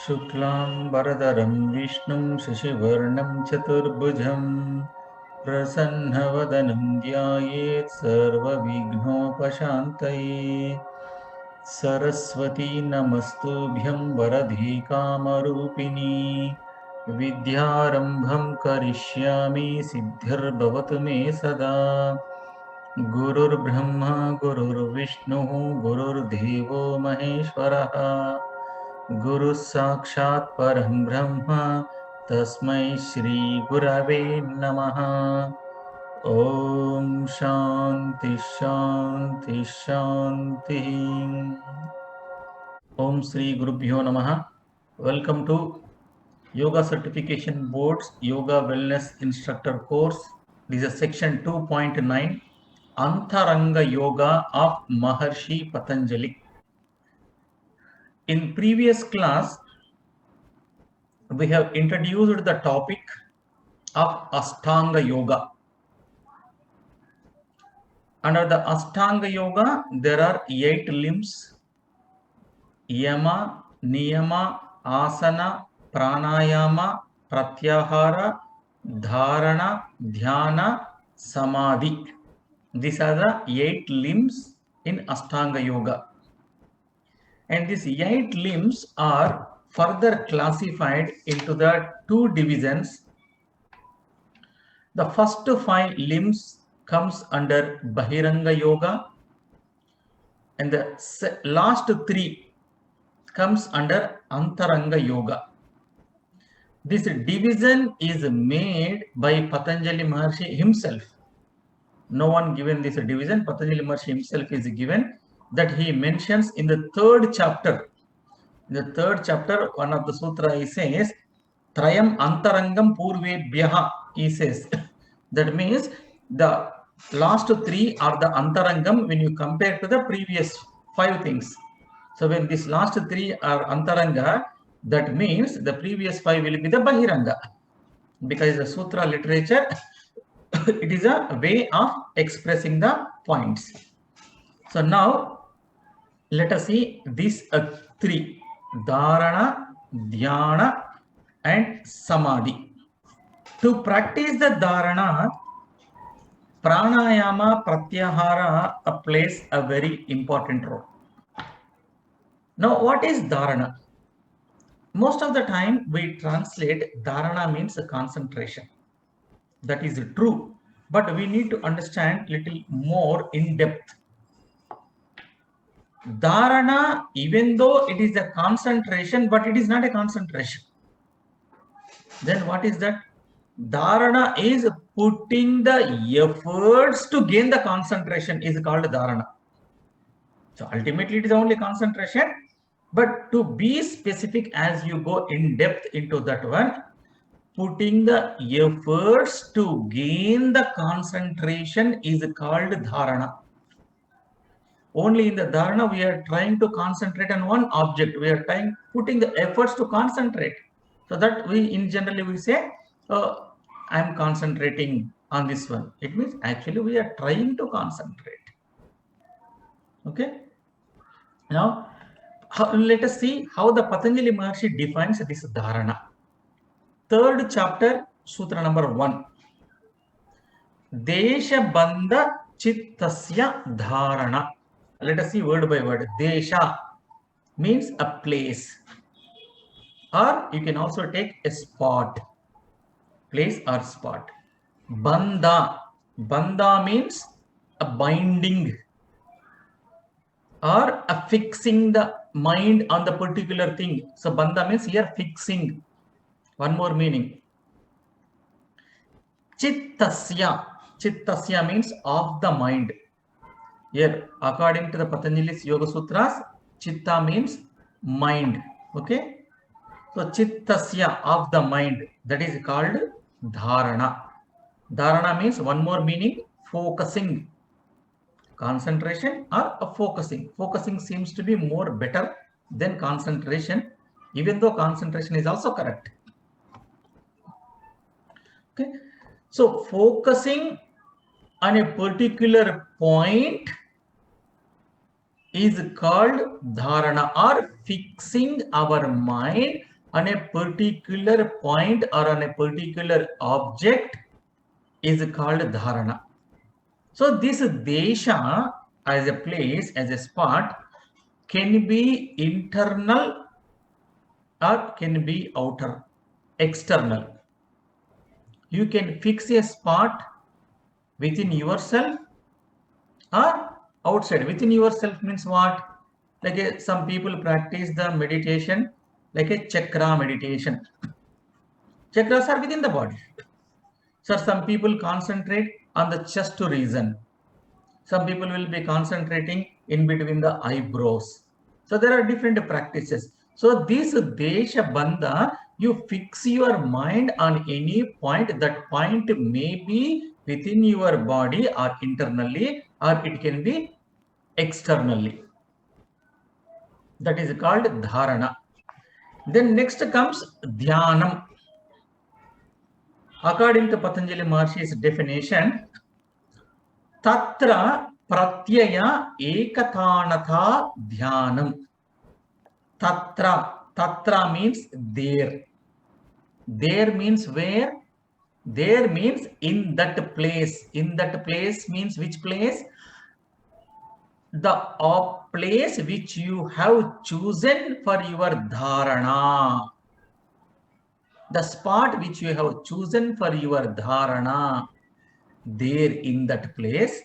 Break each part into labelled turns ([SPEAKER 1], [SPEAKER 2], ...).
[SPEAKER 1] शुक्लांबरधरं विष्णुं शशिवर्णं चतुर्भुजं प्रसन्नवदनं ध्यायेत् सर्वविघ्नोपशान्तये। सरस्वती नमस्तुभ्यं वरदे कामरूपिणी। विद्यारम्भं करिष्यामि सिद्धिर्भवतु मे सदा। गुरुर्ब्रह्मा गुरुर्विष्णुः गुरुर्देवो महेश्वरः। गुरुः साक्षात् परं ब्रह्म तस्मै श्री गुरवे नमः। ओम शांति शांति शांति। ओम श्री गुरुभ्यो नमः। Welcome to Yoga Certification Board's Yoga Wellness Instructor course. This is section 2.9, Antaranga Yoga of Maharshi Patanjali. In previous class, we have introduced the topic of Ashtanga Yoga. Under the Ashtanga Yoga, there are 8 limbs: Yama, Niyama, Asana, Pranayama, Pratyahara, Dharana, Dhyana, Samadhi. These are the 8 limbs in Ashtanga Yoga. And these 8 limbs are further classified into the 2 divisions. The first 5 limbs comes under Bahiranga Yoga, and the last 3 comes under Antaranga Yoga. This division is made by Patanjali Maharshi himself. No one given this division. Patanjali Maharshi himself is given, that he mentions in the 3rd chapter. In the 3rd chapter, one of the sutra, he says, Trayam Antarangam Purvebhyaha, he says. That means the last 3 are the Antarangam when you compare to the previous 5 things. So when these last 3 are Antaranga, that means the previous 5 will be the Bahiranga. Because the sutra literature, it is a way of expressing the points. So now, let us see these 3, Dharana, Dhyana and Samadhi. To practice the Dharana, Pranayama, Pratyahara plays a very important role. Now, what is Dharana? Most of the time we translate Dharana means concentration. That is true, but we need to understand little more in depth. Dharana, even though it is a concentration, but it is not a concentration. Then what is that? Dharana is putting the efforts to gain the concentration is called Dharana. So ultimately it is only concentration, but to be specific, as you go in depth into that one, putting the efforts to gain the concentration is called Dharana. Only in the Dharana we are trying to concentrate on one object. We are putting the efforts to concentrate. So that we in generally we say, I am concentrating on this one. It means actually we are trying to concentrate. Okay. Now, let us see how the Patanjali Maharshi defines this Dharana. 3rd chapter, sutra number 1. Desha Bandha Chittasya Dharana. Let us see word by word. Desha means a place, or you can also take a spot. Place or spot. Bandha. Bandha means a binding or a fixing the mind on the particular thing. So bandha means here fixing. One more meaning. Chittasya. Chittasya means of the mind. Here, according to the Patanjali's Yoga Sutras, Chitta means mind. Okay. So Chittasya, of the mind, that is called Dharana. Dharana means one more meaning, focusing. Concentration or focusing. Focusing seems to be more better than concentration, even though concentration is also correct. Okay. So focusing on a particular point is called dharana, or fixing our mind on a particular point or on a particular object is called dharana. So this desha as a place, as a spot, can be internal or can be outer, external. You can fix a spot within yourself or outside. Within yourself means what? Like some people practice the meditation like a chakra meditation. Chakras are within the body. So some people concentrate on the chest region. Some people will be concentrating in between the eyebrows. So there are different practices. So this Desha Bandha, you fix your mind on any point. That point may be within your body or internally, or it can be externally. That is called Dharana. Then next comes Dhyanam. According to Patanjali Maharshi's definition, Tatra Pratyaya Ekatanatha Dhyanam. Tatra means there. There means where? There means in that place. In that place means which place? The place which you have chosen for your dharana. The spot which you have chosen for your dharana. There in that place.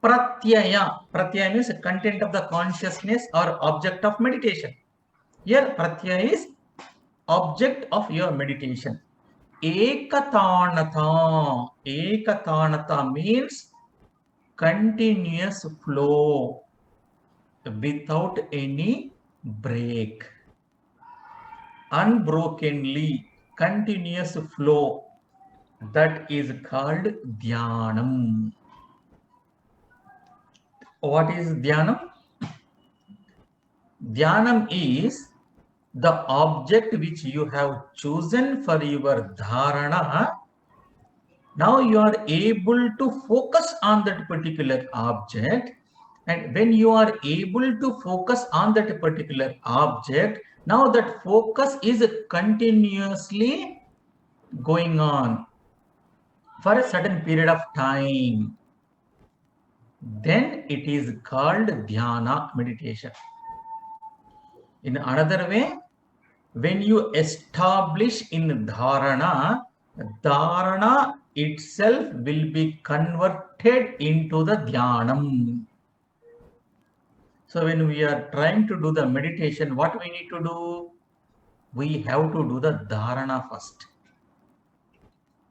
[SPEAKER 1] Pratyaya. Pratyaya means content of the consciousness or object of meditation. Here Pratyaya is object of your meditation. Ekatanatha. Ekatanatha means continuous flow without any break. Unbrokenly, continuous flow. That is called Dhyanam. What is Dhyanam? Dhyanam is the object which you have chosen for your dharana. Now you are able to focus on that particular object, and when you are able to focus on that particular object, now that focus is continuously going on for a certain period of time. Then it is called dhyana, meditation. In another way, when you establish in dharana, dharana itself will be converted into the dhyanam. So when we are trying to do the meditation, what we need to do? We have to do the dharana first.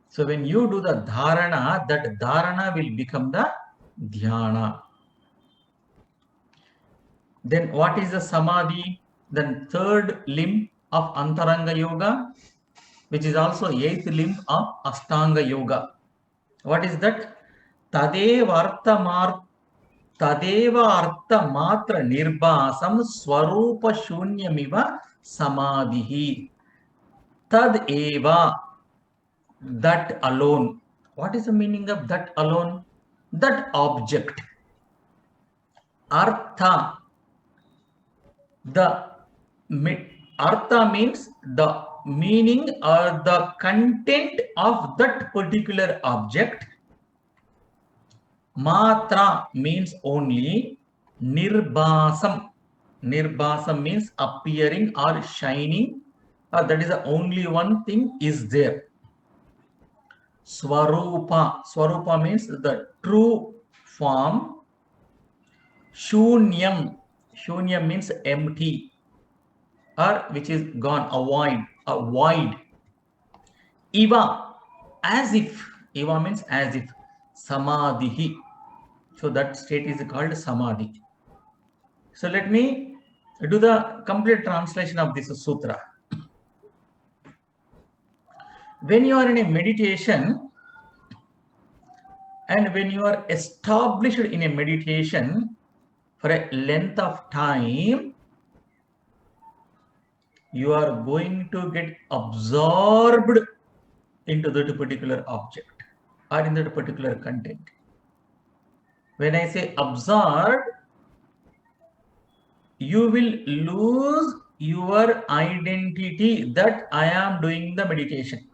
[SPEAKER 1] So when you do the dharana, that dharana will become the dhyana. Then what is the samadhi? Then third limb of Antaranga Yoga, which is also eighth limb of Ashtanga Yoga. What is that? Tadeva artha matra nirbhasam swarupa shunyamiva samadhihi. Tad eva, that alone. What is the meaning of that alone? That object. Artha. The artha means the meaning or the content of that particular object. Matra means only. Nirbhasam. Nirbhasam means appearing or shining, or that is the only one thing is there. Swarupa. Swarupa means the true form. Shunyam. Shunyam means empty, or which is gone, a void. Iva, as if. Iva means as if. Samadhihi. So that state is called samadhi. So let me do the complete translation of this sutra. When you are in a meditation and when you are established in a meditation for a length of time, you are going to get absorbed into that particular object or in that particular content. When I say absorbed, you will lose your identity that I am doing the meditation.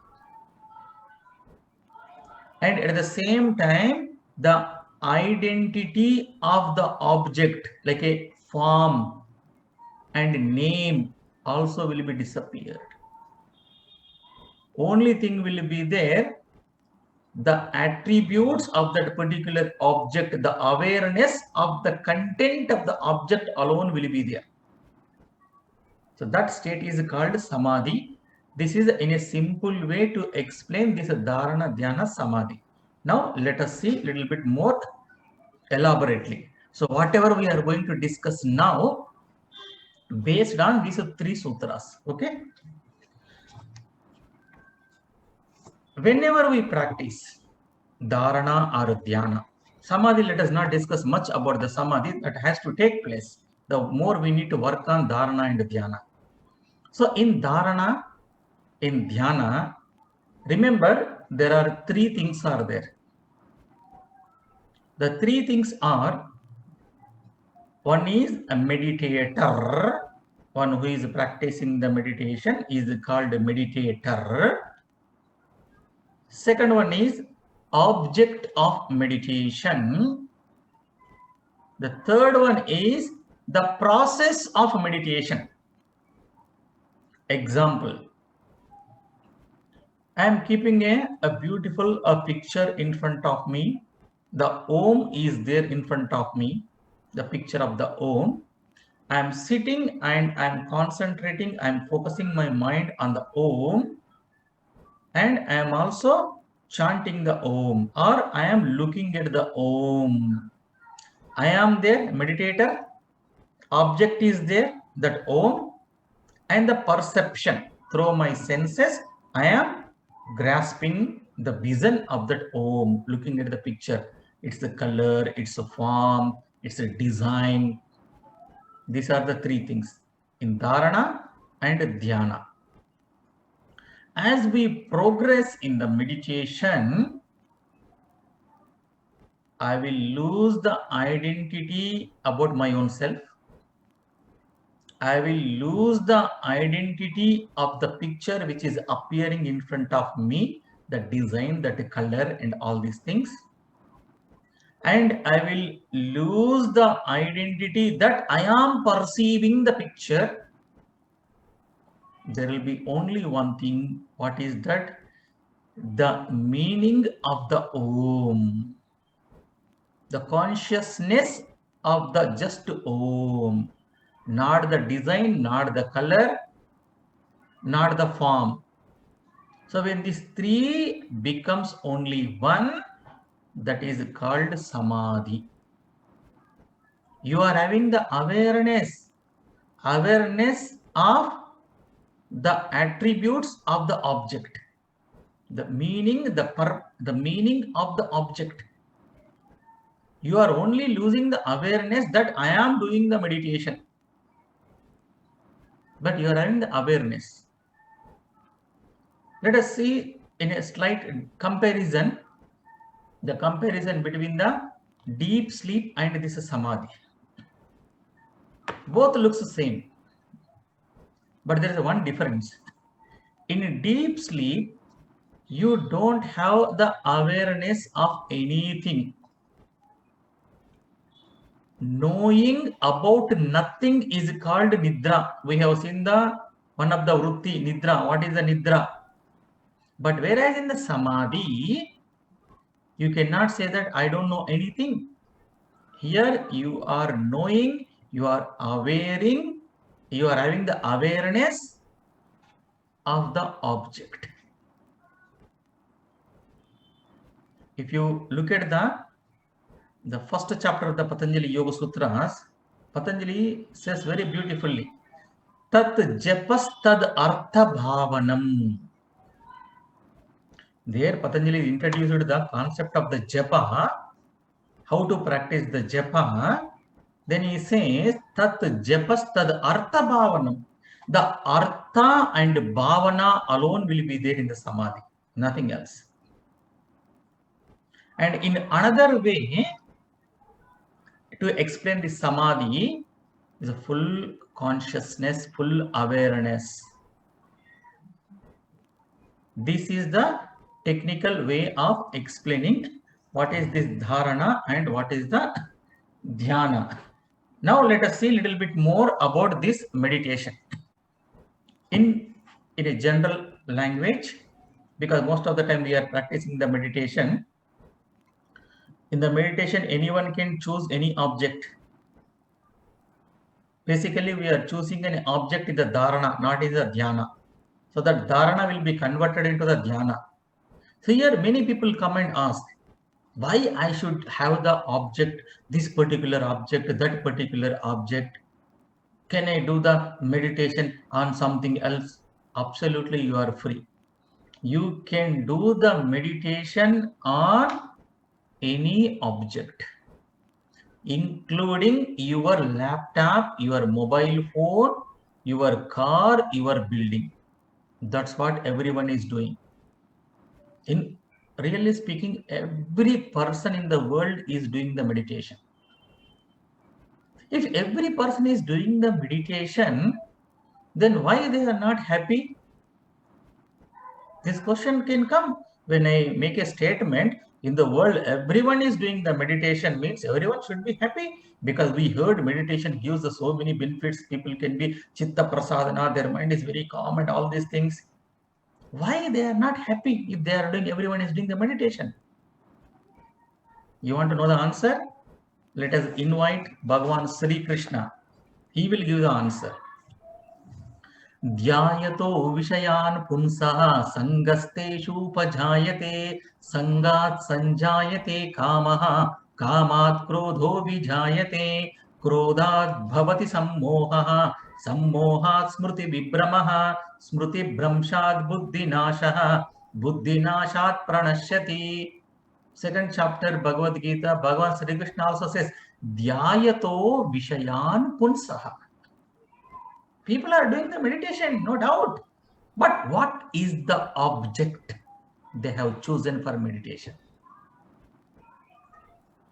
[SPEAKER 1] And at the same time, the identity of the object, like a form and name, also will be disappeared. Only thing will be there, the attributes of that particular object, the awareness of the content of the object alone will be there. So that state is called samadhi. This is in a simple way to explain this dharana, dhyana, samadhi. Now let us see a little bit more elaborately. So whatever we are going to discuss now, based on these three sutras, okay? Whenever we practice dharana or dhyana, samadhi, let us not discuss much about the samadhi that has to take place. The more we need to work on dharana and dhyana. So in dharana, in dhyana, remember there are three things are there. The three things are, one is a meditator, one who is practicing the meditation is called a meditator. Second one is object of meditation. The third one is the process of meditation. Example, I am keeping a beautiful picture in front of me. The Om is there in front of me, the picture of the Om. I am sitting and I am concentrating, I am focusing my mind on the Om, and I am also chanting the Om, or I am looking at the Om. I am there, meditator, object is there, that Om, and the perception through my senses, I am grasping the vision of that Om, looking at the picture. It's the color, it's a form, it's a design. These are the three things in dharana and dhyana. As we progress in the meditation, I will lose the identity about my own self. I will lose the identity of the picture which is appearing in front of me, the design, that color and all these things. And I will lose the identity that I am perceiving the picture. There will be only one thing. What is that? The meaning of the Om. The consciousness of the just Om. Not the design, not the color, not the form. So when these three becomes only one, that is called samadhi. You are having the awareness of the attributes of the object, the meaning, the meaning of the object. You are only losing the awareness that I am doing the meditation, but you are having the awareness. Let us see in a slight comparison, the comparison between the deep sleep and this samadhi. Both looks the same, but there is one difference. In deep sleep, you don't have the awareness of anything. Knowing about nothing is called nidra. We have seen the one of the vrutti, nidra. What is the nidra? But whereas in the samadhi, you cannot say that I don't know anything. Here you are knowing, you are awareing, you are having the awareness of the object. If you look at the first chapter of the Patanjali Yoga Sutras, Patanjali says very beautifully, Tat japas tad artha bhavanam. There Patanjali introduced the concept of the japa, how to practice the japa. Then he says tat japas tad artha bhavanam. The artha and bhavana alone will be there in the samadhi, nothing else. And in another way to explain the samadhi is a full consciousness, full awareness. This is the technical way of explaining what is this dharana and what is the dhyana. Now let us see a little bit more about this meditation in a general language, because most of the time we are practicing the meditation. In the meditation, anyone can choose any object. Basically, we are choosing an object in the dharana, not in the dhyana. So that dharana will be converted into the dhyana. So here many people come and ask, why I should have the object, this particular object, that particular object? Can I do the meditation on something else? Absolutely, you are free. You can do the meditation on any object, including your laptop, your mobile phone, your car, your building. That's what everyone is doing. In really speaking, every person in the world is doing the meditation. If every person is doing the meditation, then why they are not happy? This question can come when I make a statement, in the world everyone is doing the meditation, means everyone should be happy, because we heard meditation gives us so many benefits. People can be chitta prasadana, their mind is very calm and all these things. Why they are not happy if they are doing, everyone is doing the meditation? You want to know the answer? Let us invite Bhagavan Sri Krishna. He will give the answer. ध्यायतो विषयान् पुंसः संगस्तेषूपजायते संगात् संजायते कामः कामात् क्रोधो विजायते क्रोधात् भवति सम्मोहः सम्मोहात् स्मृतिविभ्रमः स्मृतिभ्रंशात् बुद्धिनाशः बुद्धिनाशात् प्रणश्यति. Second chapter Bhagavad Gita, Bhagavan Sri Krishna also says dhyayato vishayan punsaha. People are doing the meditation, no doubt, but what is the object they have chosen for meditation?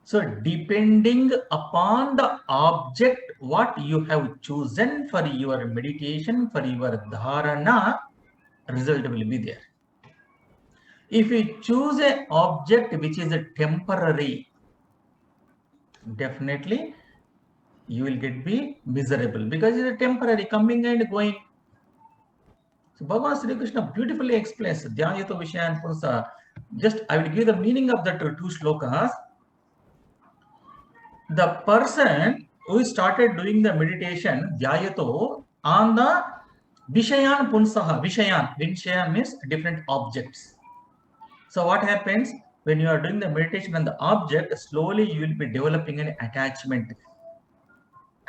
[SPEAKER 1] So depending upon the object what you have chosen for your meditation, for your dharana, result will be there. If you choose an object which is a temporary, definitely you will be miserable, because it's a temporary, coming and going. So Bhagavan Sri Krishna beautifully explains dhyayato vishayan punsa. Just I will give the meaning of the two shlokas. The person who started doing the meditation dhyayato on the vishayan punsaha. Vishayan means different objects. So what happens when you are doing the meditation on the object? Slowly you will be developing an attachment.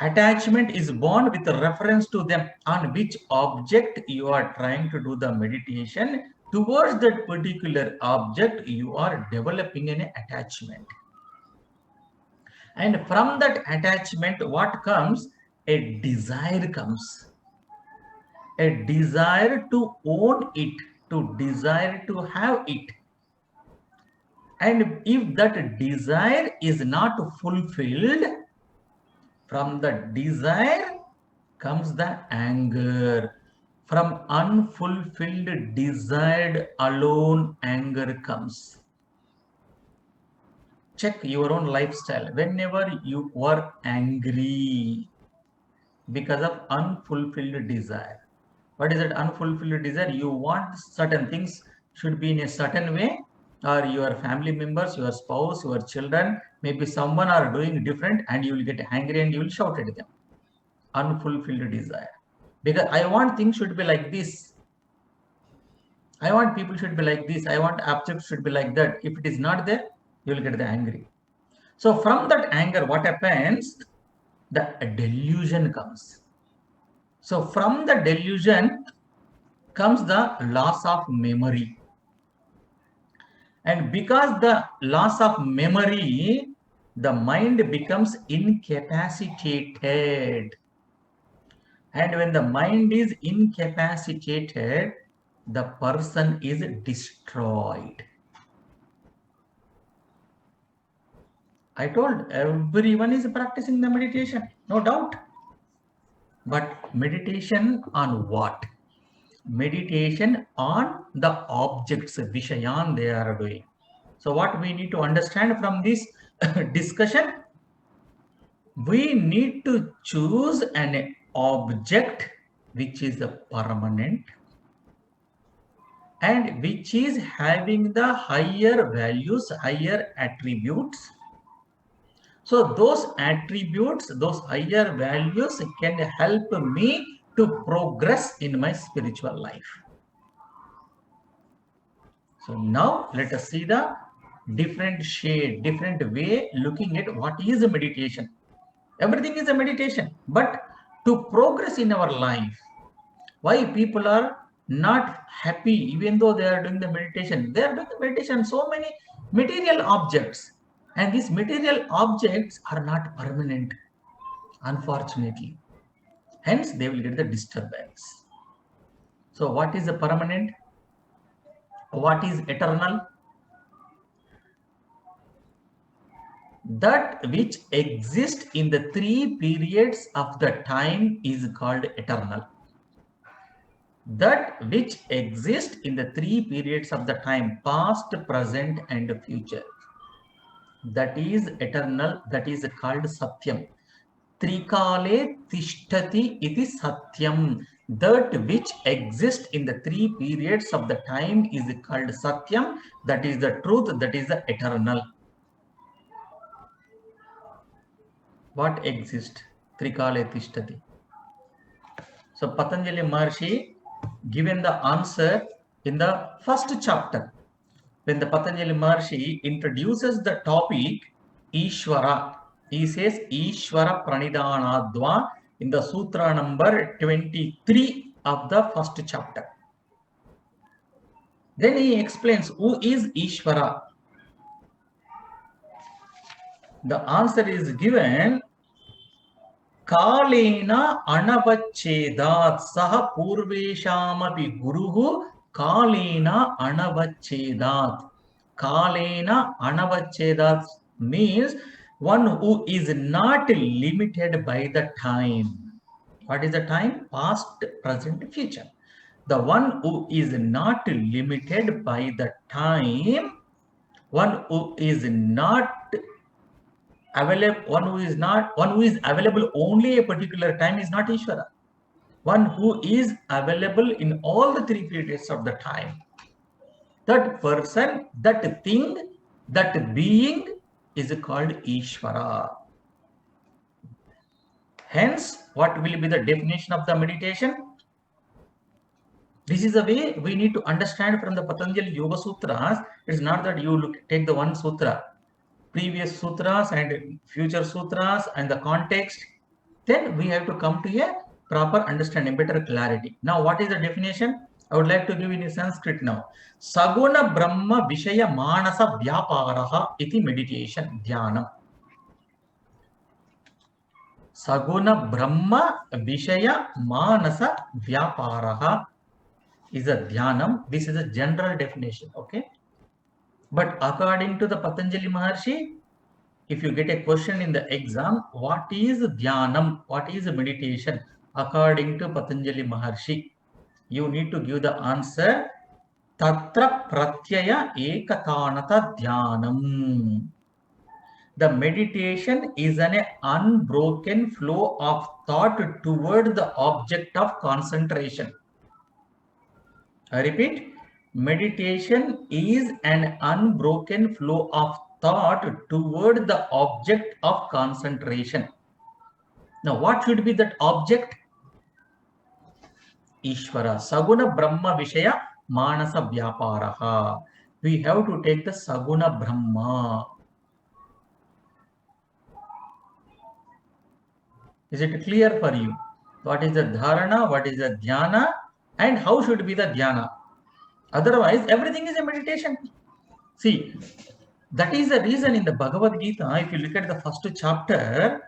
[SPEAKER 1] Attachment is born with reference to them, on which object you are trying to do the meditation. Towards that particular object you are developing an attachment, and from that attachment what comes? A desire comes, a desire to own it, to desire to have it. And if that desire is not fulfilled, from the desire comes the anger. From unfulfilled desired alone anger comes. Check your own lifestyle. Whenever you are angry because of unfulfilled desire, what is that unfulfilled desire? You want certain things should be in a certain way, or your family members, your spouse, your children, maybe someone are doing different, and you will get angry and you will shout at them. Unfulfilled desire, because I want things should be like this, I want people should be like this, I want objects should be like that. If it is not there, you will get the angry. So from that anger what happens? The delusion comes. So from the delusion comes the loss of memory. And because the loss of memory, the mind becomes incapacitated. And when the mind is incapacitated, the person is destroyed. I told everyone is practicing the meditation, no doubt. But meditation on what? Meditation on the objects, Vishayan they are doing. So what we need to understand from this discussion, we need to choose an object which is permanent and which is having the higher values, higher attributes. So those attributes, those higher values can help me to progress in my spiritual life. So now let us see the different shade, different way looking at what is a meditation. Everything is a meditation, but to progress in our life, why people are not happy even though they are doing the meditation? They are doing the meditation, so many material objects, and these material objects are not permanent, unfortunately. Hence, they will get the disturbance. So what is the permanent? What is eternal? That which exists in the 3 periods of the time is called eternal. That which exists in the 3 periods of the time, past, present, and future, that is eternal, that is called Satyam. Trikale tishtati iti Satyam. That which exists in the 3 periods of the time is called Satyam, that is the truth, that is the eternal. What exists? Trikale tishtati. So Patanjali Maharshi given the answer in the first chapter. When the Patanjali Maharshi introduces the topic Ishvara, he says Ishvara Pranidhanadva in the sutra number 23 of the first chapter. Then he explains who is Ishvara. The answer is given Kalena anavachedat saha purveshamapi guruhu Kalena anavachedat. Kalena anavachedat means one who is not limited by the time. What is the time? Past, present, future. The one who is not limited by the time, one who is not available, one who is available only a particular time is not Ishvara. One who is available in all the 3 periods of the time. That person, that thing, that being is called Ishvara. Hence, what will be the definition of the meditation? This is the way we need to understand from the Patanjali Yoga Sutras. It's not that you take the one sutra, previous sutras and future sutras and the context, then we have to come to a proper understanding, better clarity. Now, what is the definition? I would like to give in Sanskrit now. Saguna Brahma Vishaya Manasa Vyaparaha iti meditation dhyanam. Saguna Brahma Vishaya Manasa Vyaparaha is a dhyanam. This is a general definition, okay? But according to the Patanjali Maharshi, if you get a question in the exam, what is dhyanam? What is meditation? According to Patanjali Maharshi, you need to give the answer Tatra Pratyaya Ekatanata Dhyanam. The meditation is an unbroken flow of thought toward the object of concentration. I repeat, meditation is an unbroken flow of thought toward the object of concentration. Now, what should be that object? Ishvara. Saguna Brahma Vishaya Manasa Vyaparaha. We have to take the Saguna Brahma. Is it clear for you? What is the dharana? What is the dhyana? And how should be the dhyana? Otherwise, everything is a meditation. See, that is the reason in the Bhagavad Gita, if you look at the first chapter,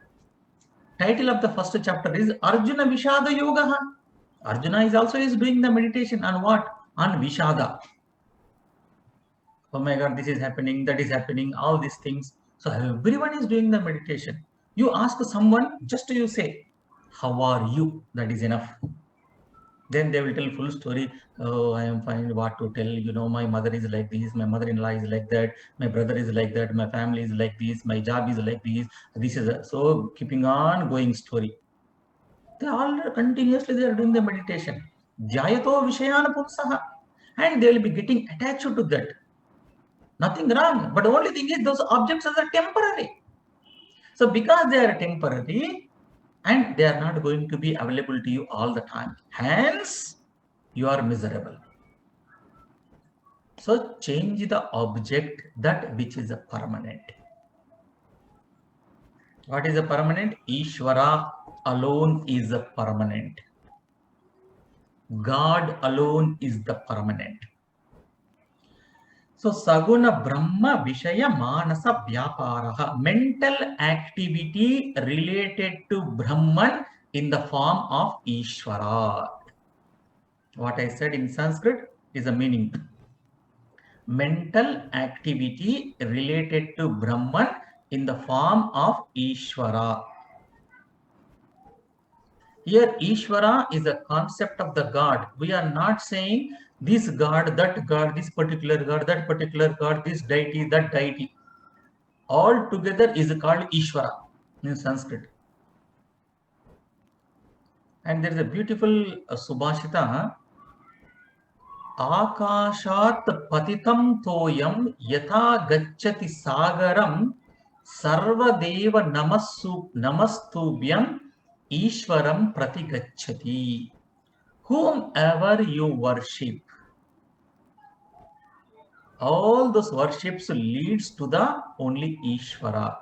[SPEAKER 1] title of the first chapter is Arjuna Vishada Yoga. Arjuna is doing the meditation on what? On Vishada. Oh my God, this is happening, that is happening, all these things. So everyone is doing the meditation. You ask someone, just you say, how are you? That is enough. Then they will tell full story. Oh, I am fine. What to tell? You know, my mother is like this. My mother-in-law is like that. My brother is like that. My family is like this. My job is like this. This is so keeping on going story. They all continuously they are doing the meditation. Dhyayato vishayana pumsaha, and they will be getting attached to that. Nothing wrong, but the only thing is those objects are temporary. So because they are temporary and they are not going to be available to you all the time, hence you are miserable. So change the object, that which is a permanent. What is a permanent? Ishvara alone is a permanent. God alone is the permanent. So Saguna Brahma Vishaya Manasa Vyaparaha, mental activity related to Brahman in the form of Ishvara. What I said in Sanskrit is a meaning. Mental activity related to Brahman in the form of Ishvara. Here Ishvara is a concept of the God. We are not saying this God, that God, this particular God, that particular God, this deity, that deity. All together is called Ishvara in Sanskrit. And there is a beautiful Subhashita. Akashat patitam toyam yatha gacchati sagaram sarvadeva namastubhyam Ishvaram pratigacchati. Whomever you worship, all those worships leads to the only Ishvara,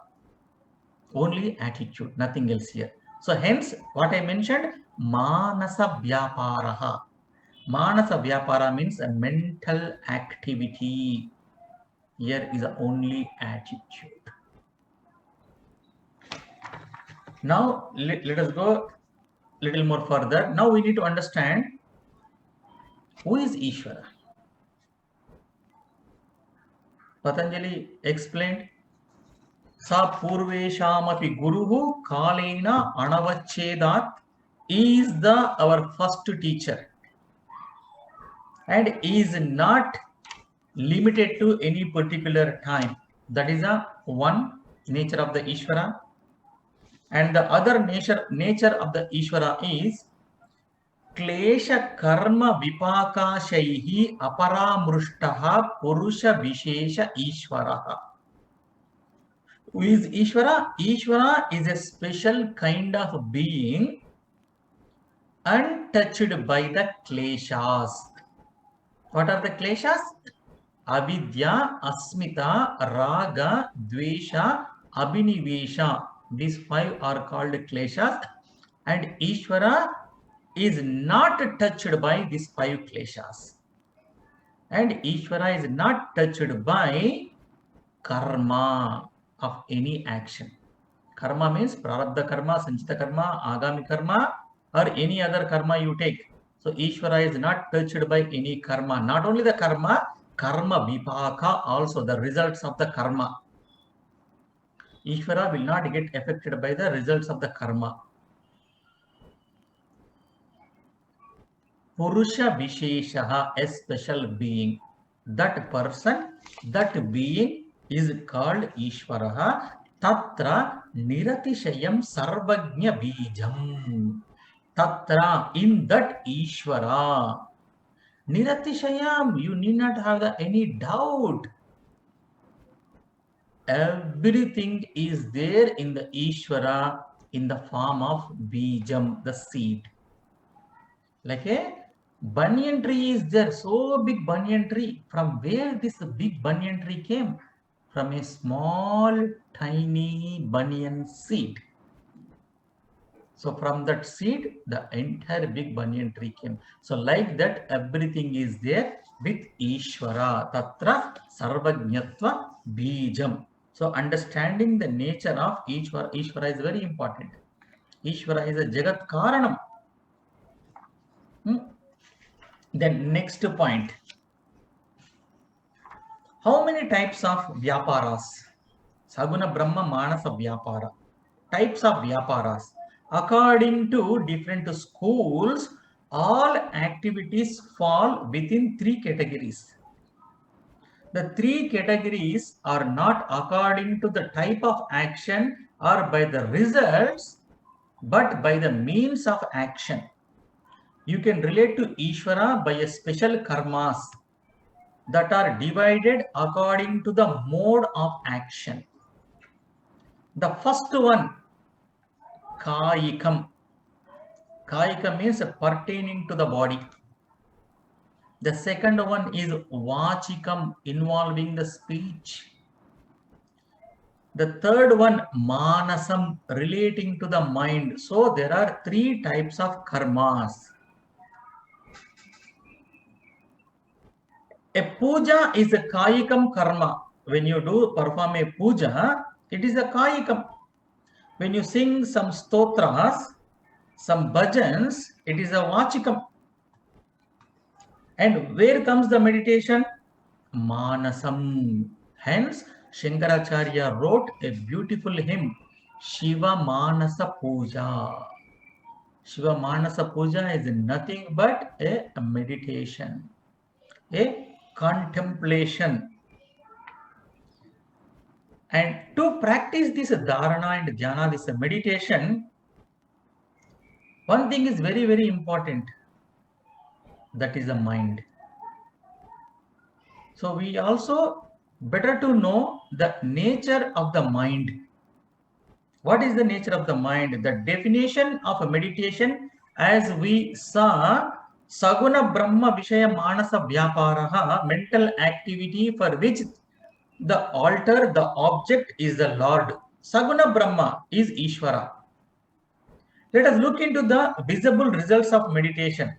[SPEAKER 1] only attitude, nothing else here. So hence what I mentioned, Manasa Vyaparaha. Manasa Vyapara means a mental activity. Here is the only attitude. Now let us go little more further. Now we need to understand who is Ishvara. Patanjali explained, Sa Purveshamapi Guruhu Kalena Anavachedat is our first teacher and is not limited to any particular time. That is a one nature of the Ishvara. And the other nature of the Ishvara is Klesha Karma Vipakashaihi Aparamrushtaha Purusha Vishesha Ishvaraha. Who is Ishvara? Ishvara is a special kind of being untouched by the kleshas. What are the kleshas? Avidya, Asmita, Raga, Dvesha, Abhinivesha. These five are called kleshas, and Ishvara is not touched by these five kleshas. And Ishvara is not touched by karma of any action. Karma means prarabdha karma, sanchita karma, agami karma, or any other karma you take. So Ishvara is not touched by any karma. Not only the karma, karma vipaka also, the results of the karma. Ishvara will not get affected by the results of the karma. Purusha Visheshaha, a special being. That person, that being is called Ishvaraha. Tatra Niratishayam Sarvagnya Bijam. Tatra, in that Ishvara. Niratishayam, you need not have any doubt. Everything is there in the Ishvara in the form of Bijam, the seed. Like a banyan tree is there, so big banyan tree. From where this big banyan tree came? From a small, tiny banyan seed. So from that seed, the entire big banyan tree came. So like that, everything is there with Ishvara. Tatra Sarvajñatva Bijam. So understanding the nature of Ishvara is very important. Ishvara is a Jagat Karanam. Then next point. How many types of Vyaparas? Saguna Brahma Manasa Vyapara. Types of Vyaparas. According to different schools, all activities fall within three categories. The three categories are not according to the type of action or by the results, but by the means of action. You can relate to Ishvara by a special karmas that are divided according to the mode of action. The first one, Kayikam. Kayika means pertaining to the body. The second one is Vachikam, involving the speech. The third one, Manasam, relating to the mind. So there are three types of karmas. A puja is a Kayikam karma. When you perform a puja, it is a Kayikam. When you sing some stotras, some bhajans, it is a Vachikam. And where comes the meditation? Manasam. Hence, Shankaracharya wrote a beautiful hymn, Shiva Manasa Puja. Shiva Manasa Puja is nothing but a meditation, a contemplation. And to practice this dharana and dhyana, this meditation, one thing is very, very important. That is the mind. So we also better to know the nature of the mind. What is the nature of the mind? The definition of a meditation, as we saw, Saguna Brahma Vishaya Manasa Vyaparaha, mental activity for which the altar, the object is the Lord. Saguna Brahma is Ishvara. Let us look into the visible results of meditation.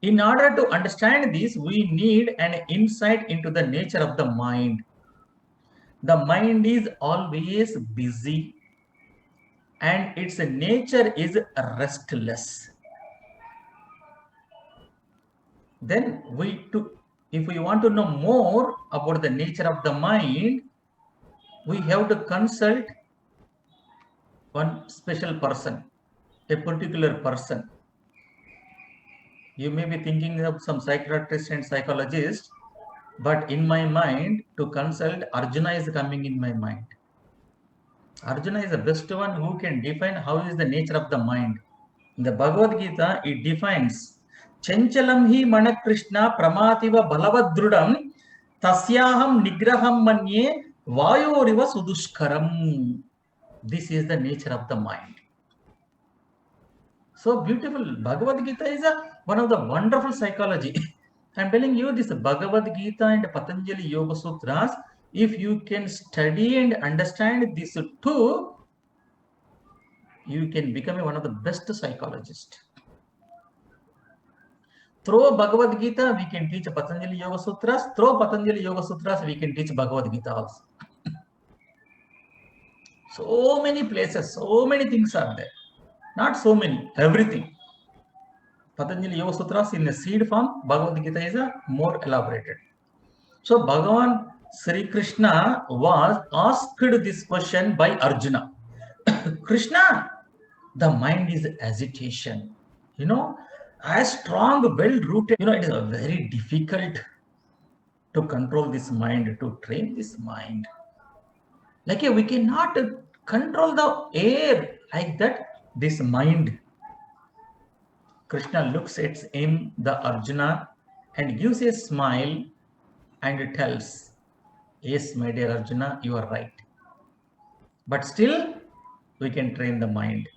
[SPEAKER 1] In order to understand this, we need an insight into the nature of the mind. The mind is always busy and its nature is restless. Then if we want to know more about the nature of the mind, we have to consult one special person, a particular person. You may be thinking of some psychiatrist and psychologist, but in my mind, to consult, Arjuna is coming in my mind. Arjuna is the best one who can define how is the nature of the mind. In the Bhagavad Gita, it defines, Chanchalam hi mana Krishna pramativa balavadrudam tasyaham nigraham manye vayoriva sudushkaram. This is the nature of the mind. So beautiful. Bhagavad Gita is one of the wonderful psychology. I'm telling you, this Bhagavad Gita and Patanjali Yoga Sutras, if you can study and understand these two, you can become one of the best psychologists. Through Bhagavad Gita, we can teach Patanjali Yoga Sutras. Through Patanjali Yoga Sutras, we can teach Bhagavad Gita also. So many places, so many things are there. Not so many, everything. Patanjali Yoga Sutras in a seed form, Bhagavad Gita is more elaborated. So Bhagavan Sri Krishna was asked this question by Arjuna. Krishna, the mind is agitation. As strong, well-rooted, it is very difficult to control this mind, to train this mind. Like we cannot control the air like that. This mind. Krishna looks at him, the Arjuna, and gives a smile and tells, yes, my dear Arjuna, you are right. But still, we can train the mind.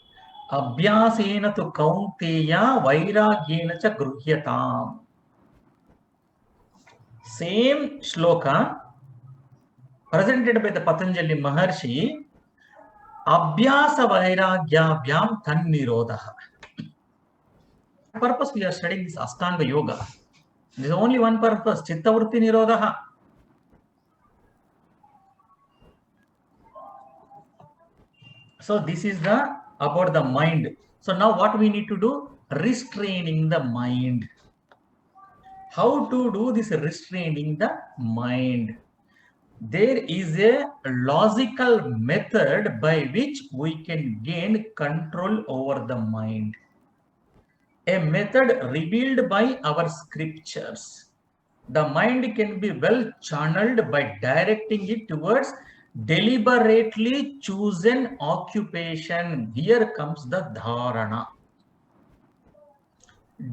[SPEAKER 1] Abhyasena tu kaunteya vairagyena cha gruhyatam. Same shloka presented by the Patanjali Maharshi, Abhyasa vairagyabhyam tannirodha. Purpose we are studying this Ashtanga Yoga. There is only one purpose, chitta vritti nirodha. So this is the about the mind. So now what we need to do? Restraining the mind. How to do this restraining the mind? There is a logical method by which we can gain control over the mind. A method revealed by our scriptures. The mind can be well channeled by directing it towards deliberately chosen occupation. Here comes the dharana.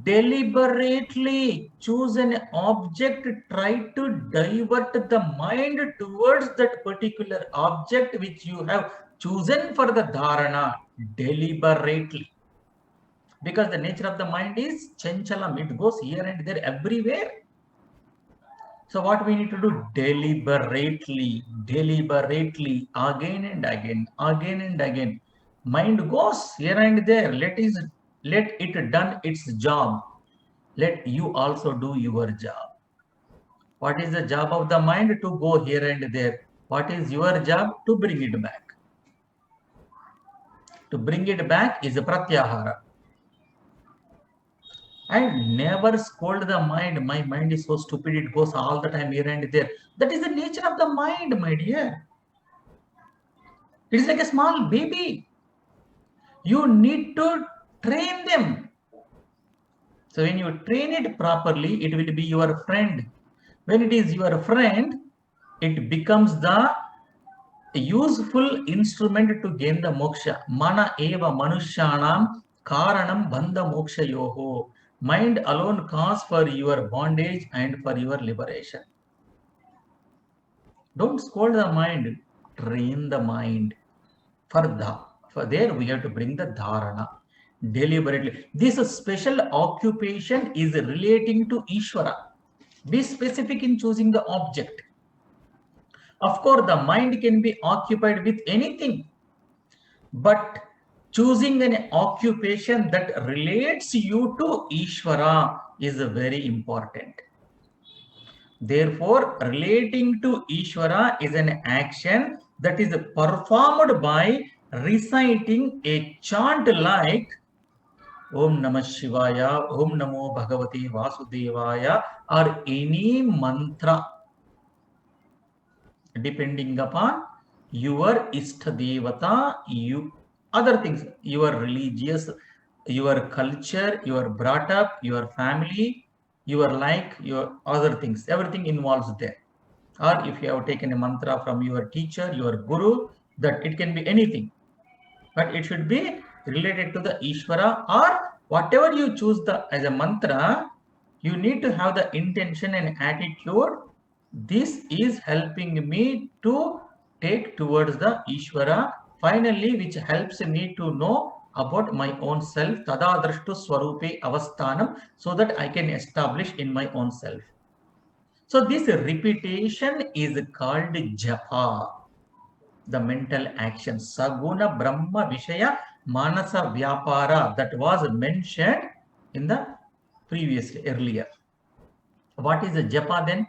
[SPEAKER 1] Deliberately choose an object, try to divert the mind towards that particular object which you have chosen for the dharana deliberately. Because the nature of the mind is chanchalam, it goes here and there everywhere. So what we need to do? Deliberately, again and again. Mind goes here and there. Let it done its job. Let you also do your job. What is the job of the mind? To go here and there. What is your job? To bring it back. To bring it back is pratyahara. And never scold the mind. My mind is so stupid, it goes all the time here and there. That is the nature of the mind, my dear. It is like a small baby. You need to train them. So when you train it properly, it will be your friend. When it is your friend, it becomes the useful instrument to gain the moksha. Mana eva manushyanam karanam bandha moksha yoho. Mind alone cause for your bondage and for your liberation. Don't scold the mind, train the mind. For there we have to bring the dharana deliberately. This special occupation is relating to Ishvara. Be specific in choosing the object. Of course, the mind can be occupied with anything, but choosing an occupation that relates you to Ishvara is very important. Therefore, relating to Ishvara is an action that is performed by reciting a chant like Om Namah Shivaya, Om Namo Bhagavate Vasudevaya, or any mantra depending upon your Ishtadevata, other things, your religious, your culture, your brought up, your family, your like, your other things, everything involves there. Or if you have taken a mantra from your teacher, your guru, that it can be anything, but it should be related to the Ishvara, or whatever you choose as a mantra, you need to have the intention and attitude. This is helping me to take towards the Ishvara, finally, which helps me to know about my own self, tada drashtu swarupe avasthanam, so that I can establish in my own self. So this repetition is called japa, the mental action. Saguna Brahma Vishaya Manasa Vyapara, that was mentioned in the earlier. What is the japa then?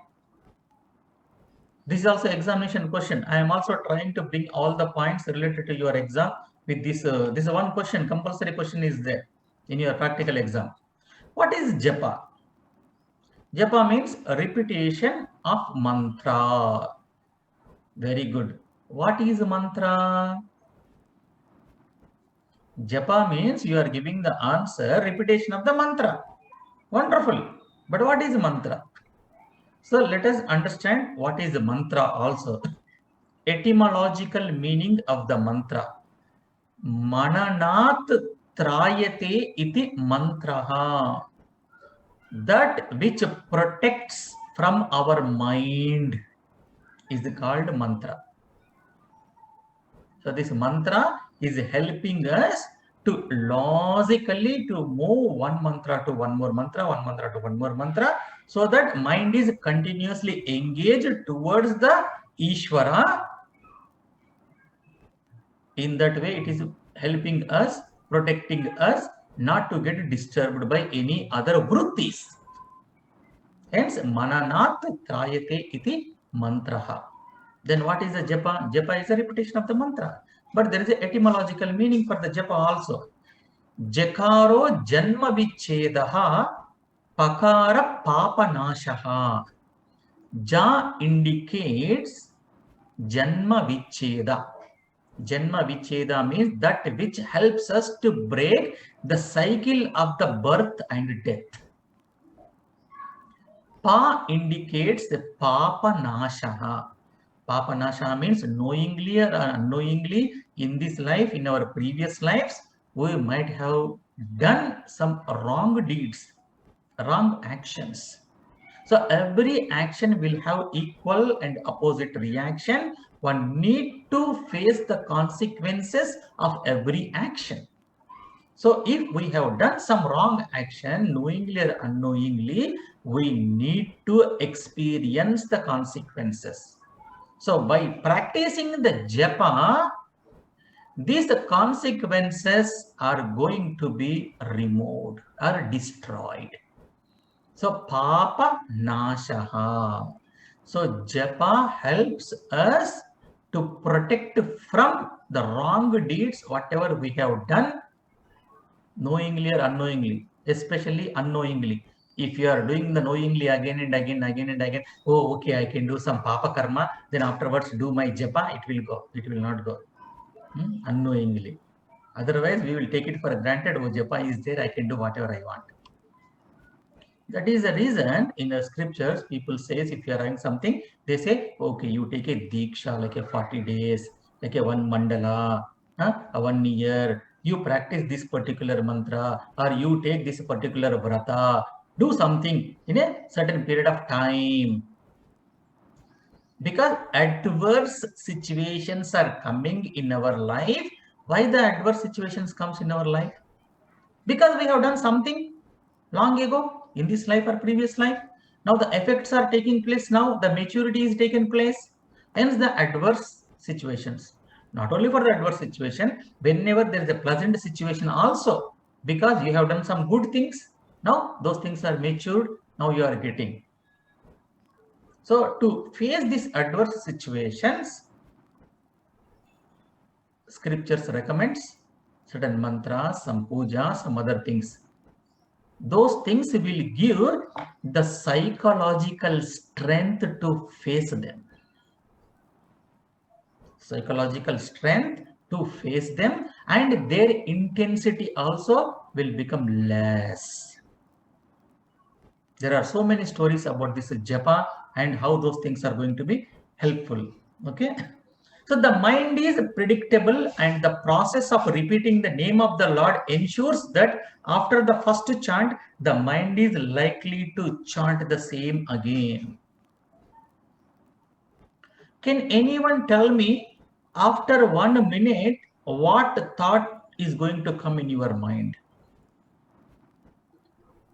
[SPEAKER 1] This is also examination question. I am also trying to bring all the points related to your exam with this. This one question, compulsory question is there in your practical exam. What is japa? Japa means repetition of mantra. Very good. What is mantra? Japa means you are giving the answer, repetition of the mantra. Wonderful. But what is mantra? So let us understand what is mantra also. Etymological meaning of the mantra. Mananat trayate iti mantraha. That which protects from our mind is called mantra. So this mantra is helping us to logically to move one mantra to one more mantra, one mantra to one more mantra, so that mind is continuously engaged towards the Ishvara. In that way, it is helping us, protecting us, not to get disturbed by any other vrittis. Hence, mananat trayate iti mantraha. Then what is the japa? Japa is a repetition of the mantra. But there is an etymological meaning for the japa also. Jakaro janma vichedaha pakara papanashaha. Ja indicates janma vicheda. Janma vicheda means that which helps us to break the cycle of the birth and death. Pa indicates the papanashaha. Papanasha means knowingly or unknowingly in this life, in our previous lives, we might have done some wrong deeds, wrong actions. So every action will have equal and opposite reaction. One need to face the consequences of every action. So if we have done some wrong action, knowingly or unknowingly, we need to experience the consequences. So by practicing the japa, these consequences are going to be removed or destroyed. So papa nashaha. So japa helps us to protect from the wrong deeds, whatever we have done, knowingly or unknowingly, especially unknowingly. If you are doing the knowingly again and again, oh, okay, I can do some papa karma, then afterwards do my japa, it will go. It will not go. Unknowingly. Otherwise, we will take it for granted, oh, japa is there, I can do whatever I want. That is the reason in the scriptures, people says if you are doing something, they say, okay, you take a diksha like a 40 days, like a one mandala, a 1 year, you practice this particular mantra, or you take this particular vrata, do something in a certain period of time. Because adverse situations are coming in our life. Why the adverse situations comes in our life? Because we have done something long ago in this life or previous life. Now the effects are taking place. Now the maturity is taken place. Hence the adverse situations. Not only for the adverse situation, whenever there is a pleasant situation also, because you have done some good things, now those things are matured, now you are getting. So to face these adverse situations, scriptures recommends certain mantras, some puja, some other things. Those things will give the psychological strength to face them. Psychological strength to face them, and their intensity also will become less. There are so many stories about this japa and how those things are going to be helpful. Okay. So the mind is predictable, and the process of repeating the name of the Lord ensures that after the first chant, the mind is likely to chant the same again. Can anyone tell me after 1 minute what thought is going to come in your mind?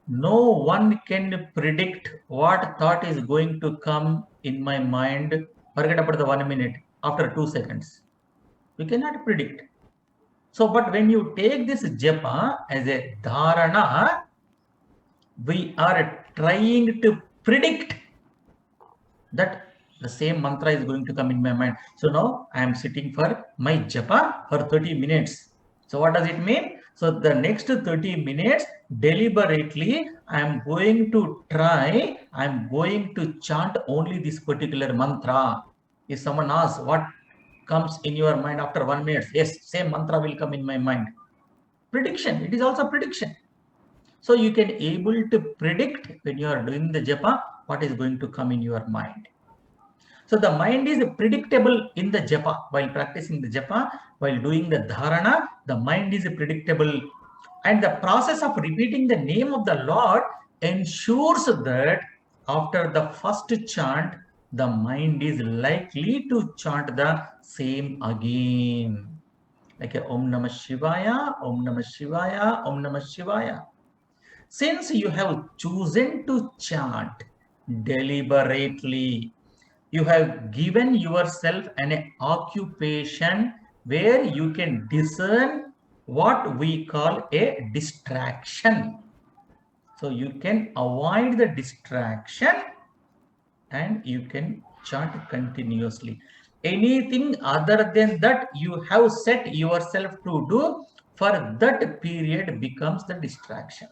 [SPEAKER 1] No one can predict what thought is going to come in my mind. Forget about the 1 minute, after 2 seconds. We cannot predict. So, but when you take this japa as a dharana, we are trying to predict that the same mantra is going to come in my mind. So now I am sitting for my japa for 30 minutes. So what does it mean? So the next 30 minutes, deliberately, I am going to try, I am going to chant only this particular mantra. If someone asks what comes in your mind after 1 minute, yes, same mantra will come in my mind. Prediction, it is also prediction. So you can able to predict when you are doing the japa, what is going to come in your mind. So the mind is predictable in the japa. While practicing the japa, while doing the dharana, the mind is predictable. And the process of repeating the name of the Lord ensures that after the first chant, the mind is likely to chant the same again. Like a Om Namah Shivaya, Om Namah Shivaya, Om Namah Shivaya. Since you have chosen to chant deliberately, you have given yourself an occupation where you can discern what we call a distraction. So you can avoid the distraction and you can chant continuously. Anything other than that you have set yourself to do for that period becomes the distraction.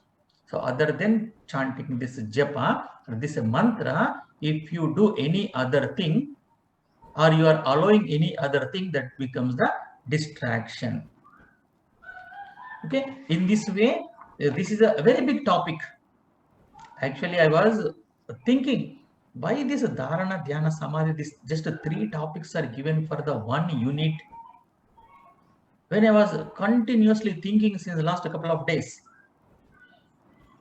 [SPEAKER 1] So other than chanting this japa or this mantra, if you do any other thing or you are allowing any other thing, that becomes the distraction. Okay, in this way, this is a very big topic. Actually, I was thinking, why this Dharana, Dhyana, Samadhi, this just 3 topics are given for the 1 unit. When I was continuously thinking since the last couple of days,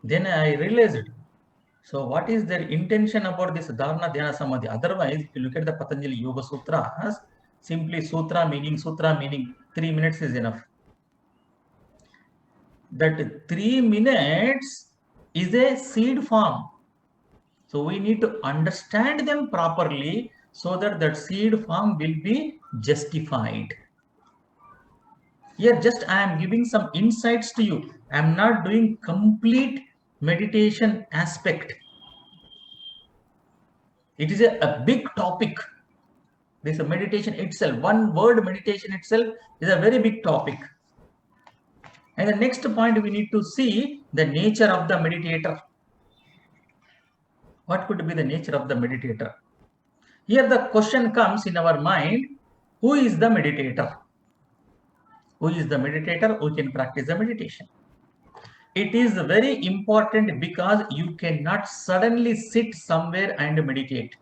[SPEAKER 1] then I realized, so what is their intention about this Dharana, Dhyana, Samadhi? Otherwise, if you look at the Patanjali Yoga Sutras, simply sutra meaning 3 minutes is enough. That 3 minutes is a seed form. So we need to understand them properly so that that seed form will be justified. Here just I am giving some insights to you. I am not doing complete meditation aspect. It is a big topic. This meditation itself, one word meditation itself is a very big topic. And the next point, we need to see the nature of the meditator. What could be the nature of the meditator? Here the question comes in our mind, who is the meditator? Who is the meditator? Who can practice the meditation? It is very important because you cannot suddenly sit somewhere and meditate.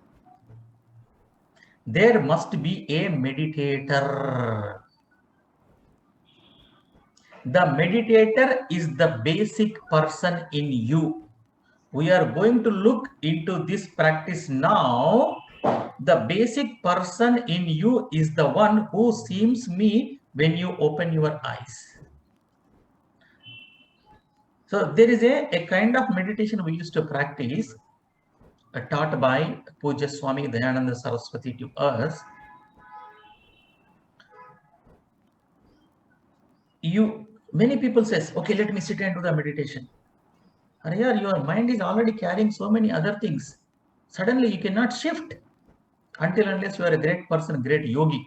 [SPEAKER 1] There must be a meditator. The meditator is the basic person in you. We are going to look into this practice now. The basic person in you is the one who seems me when you open your eyes. So there is a kind of meditation we used to practice, taught by Puja Swami Dayananda Saraswati to us. Many people says, okay, let me sit and do the meditation. Arya, your mind is already carrying so many other things. Suddenly you cannot shift until unless you are a great person, great yogi.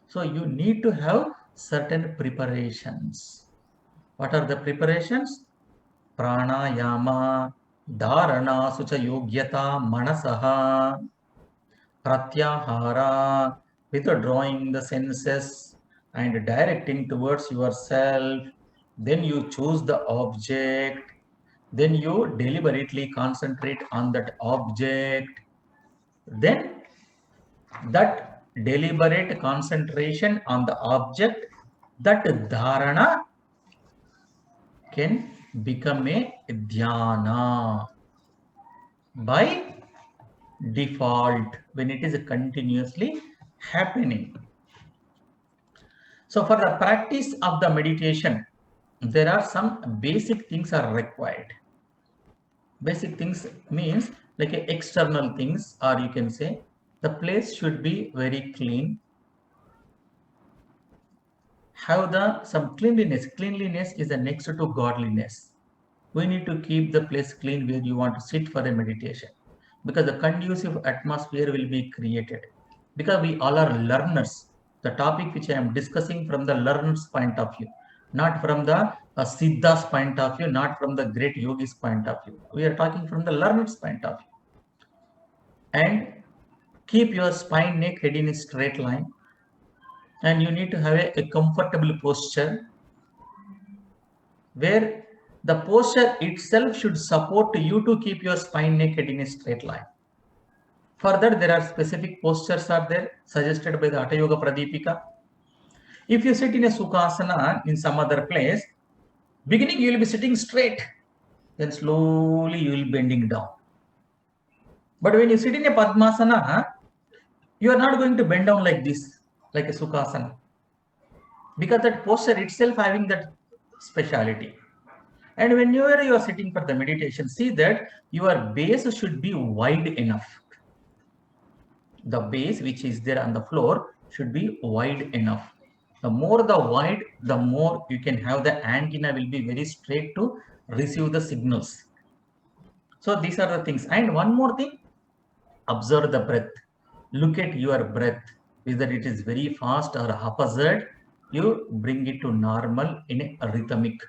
[SPEAKER 1] So you need to have certain preparations. What are the preparations? Pranayama, Dharana, Sucha Yogyata, Manasaha, Pratyahara, withdrawing the senses and directing towards yourself. Then you choose the object. Then you deliberately concentrate on that object. Then that deliberate concentration on the object, that dharana can become a dhyana by default when it is continuously happening. So for the practice of the meditation, there are some basic things are required. Basic things means like external things, or you can say the place should be very clean. Have some cleanliness. Cleanliness is the next to godliness. We need to keep the place clean where you want to sit for a meditation, because the conducive atmosphere will be created. Because we all are learners. The topic which I am discussing from the learner's point of view, not from the Siddha's point of view, not from the great yogi's point of view. We are talking from the learner's point of view. And keep your spine, neck, head in a straight line. And you need to have a comfortable posture where the posture itself should support you to keep your spine, neck, head in a straight line. Further, there are specific postures are there suggested by the Hatha Yoga Pradipika. If you sit in a Sukhasana in some other place, beginning you will be sitting straight, then slowly you will be bending down. But when you sit in a Padmasana, you are not going to bend down like this, like a Sukhasana, because that posture itself having that speciality. And whenever you are sitting for the meditation, see that your base should be wide enough. The base which is there on the floor should be wide enough. The more the wide, the more you can have the antenna will be very straight to receive the signals. So these are the things. And one more thing, observe the breath. Look at your breath, whether it is very fast or haphazard. You bring it to normal in a rhythmic.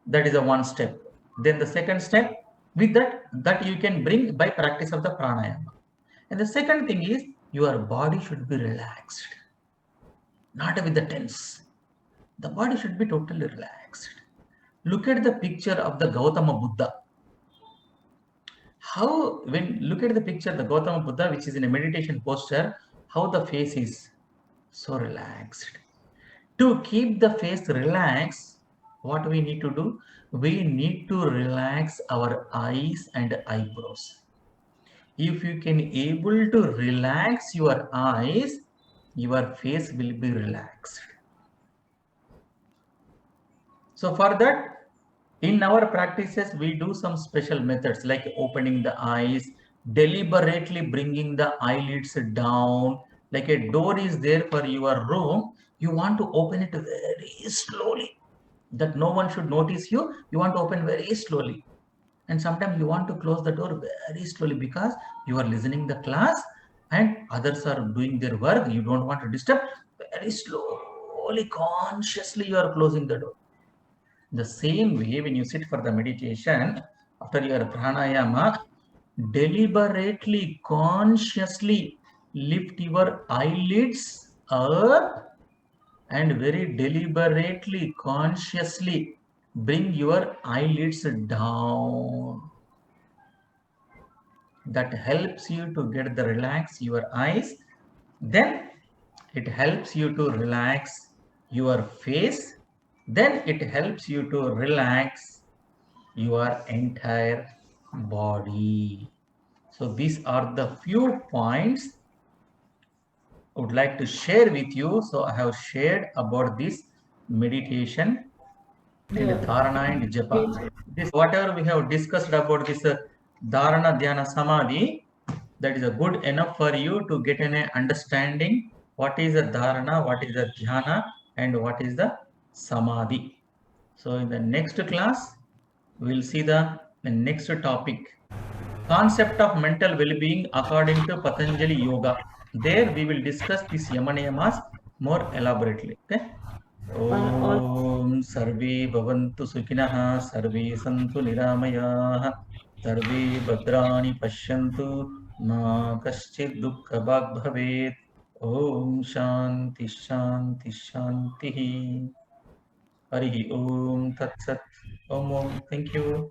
[SPEAKER 1] That is the one step. Then the second step, with that you can bring by practice of the pranayama. And the second thing is your body should be relaxed, not with the tense. The body should be totally relaxed. Look at the picture of the Gautama Buddha. How, when look at the picture, the Gautama Buddha, which is in a meditation posture, how the face is so relaxed. To keep the face relaxed, what we need to do? We need to relax our eyes and eyebrows. If you can able to relax your eyes, your face will be relaxed. So for that, in our practices, we do some special methods like opening the eyes, deliberately bringing the eyelids down. Like a door is there for your room, you want to open it very slowly, that no one should notice you. You want to open very slowly. And sometimes you want to close the door very slowly because you are listening the class and others are doing their work. You don't want to disturb. Very slowly, consciously, you are closing the door. The same way, when you sit for the meditation, after your pranayama, deliberately, consciously lift your eyelids up and very deliberately, consciously bring your eyelids down. That helps you to get the relax your eyes. Then it helps you to relax your face. Then it helps you to relax your entire body. So these are the few points I would like to share with you. So I have shared about this meditation and dharana and japa. This whatever we have discussed about this dharana, dhyana, samadhi, that is a good enough for you to get an understanding what is the dharana, what is the dhyana, and what is the samadhi. So in the next class, we will see the next topic, concept of mental well-being according to Patanjali Yoga. There we will discuss these yamaniyamas more elaborately. Okay. Om Sarve Bhavantu Sukhinah, Sarve Santu Niramayaha, Sarve Bhadrani Pashyantu, Ma Kaschid Dukkha Bhag Bhavet. Om Shanti Shanti Shanti. Harihi Om Tat Sat. Om Om. Thank you.